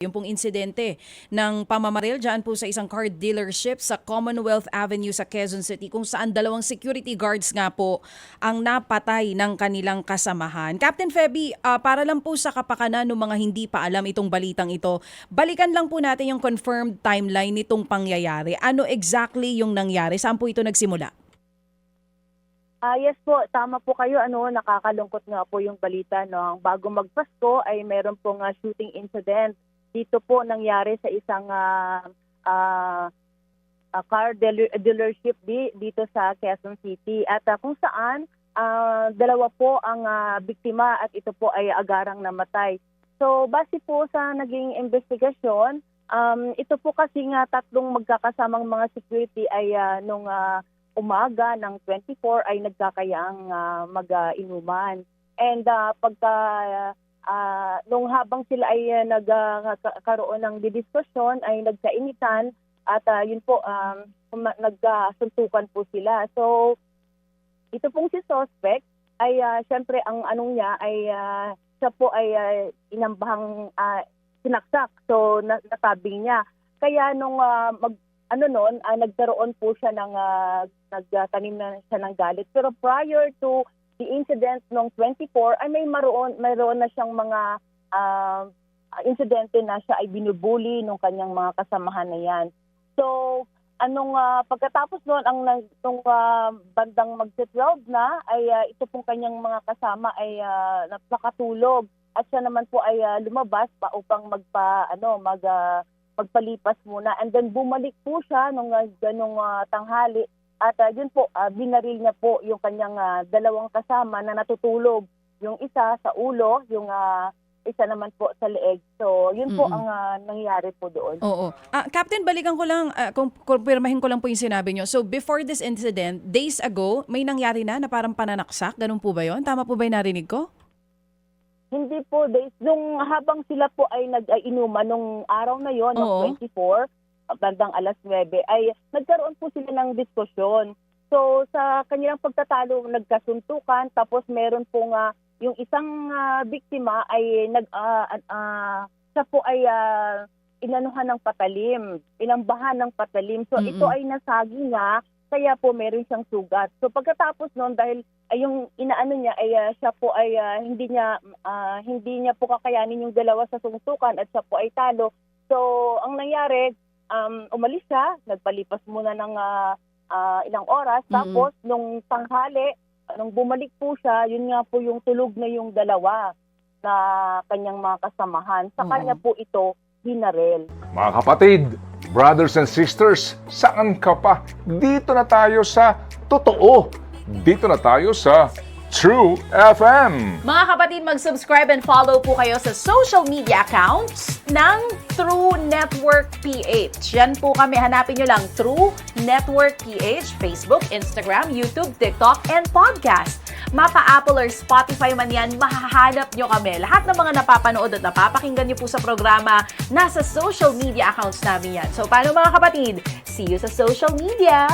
Yung pong insidente ng pamamaril dyan po sa isang car dealership sa Commonwealth Avenue sa Quezon City kung saan dalawang security guards nga po ang napatay ng kanilang kasamahan. Captain Feby, para lang po sa kapakanan ng mga hindi pa alam itong balitang ito, balikan lang po natin yung confirmed timeline nitong pangyayari. Ano exactly yung nangyari? Saan po ito nagsimula? Yes po, tama po kayo. Nakakalungkot nga po yung balita. No? Bago magpasko ay meron pong shooting incident. Dito po nangyari sa isang car dealership dito sa Quezon City. At kung saan dalawa po ang biktima at ito po ay agarang namatay. So base po sa naging investigasyon, ito po kasi nga tatlong magkakasamang mga security ay nung umaga ng 24 ay nagkakayaang mag-inuman. And pagka nung habang sila ay nagkaroon ng diskusyon ay nagkainitan at yun po nagsuntukan po sila. So ito pong si suspect ay syempre ang anong niya ay siya po ay inambahang sinaksak. So natabing niya. Kaya nung nagkaroon po siya ng nagtanim na siya ng galit. Pero prior to the incident noong 24 ay mayroon na siyang mga insidente na siya ay binubuli ng kanyang mga kasamahan na yan. So pagkatapos noon nung bandang magse-12 na ay ito pong kanyang mga kasama ay nakatulog at siya naman po ay lumabas pa upang magpalipas muna, and then bumalik po siya nung ganong tanghali at yun po binaril niya po yung kanyang dalawang kasama na natutulog, yung isa sa ulo, yung isa naman po sa leeg. So yun po ang nangyari po doon. Oo. Captain, balikan ko lang, kumpirmahin ko lang po yung sinabi nyo. So before this incident, days ago, may nangyari na parang pananaksak? Ganun po ba yun? Tama po ba yung narinig ko? Hindi po, nung habang sila po ay nag-inuman nung araw na yon, noong 24, bandang alas 9, ay nagkaroon po sila ng diskusyon. So sa kanilang pagtatalo, nagkasuntukan, tapos meron po nga yung isang biktima ay siya po ay inanuhan ng patalim, inambahan ng patalim. So ito ay nasagi nga, kaya po meron siyang sugat. So pagkatapos noon, dahil ay yung inaano niya ay siya po ay hindi niya po kakayanin yung dalawa sa suntukan at siya po ay talo. So ang nangyari, umalis siya, nagpalipas muna ng ilang oras, tapos nung tanghali, nung bumalik po siya, yun nga po yung tulog na yung dalawa na kanyang mga kasamahan. Sa kanya po ito binaril. Mga kapatid, brothers and sisters, saan ka pa? Dito na tayo sa totoo. Dito na tayo sa True FM. Mga kapatid, mag-subscribe and follow po kayo sa social media accounts ng True Network PH. Yan po kami, hanapin nyo lang True Network PH, Facebook, Instagram, YouTube, TikTok, and podcast. Mapa Apple or Spotify man yan, mahahanap nyo kami. Lahat ng mga napapanood at napapakinggan nyo po sa programa, nasa social media accounts namin yan. So paano mga kapatid? See you sa social media!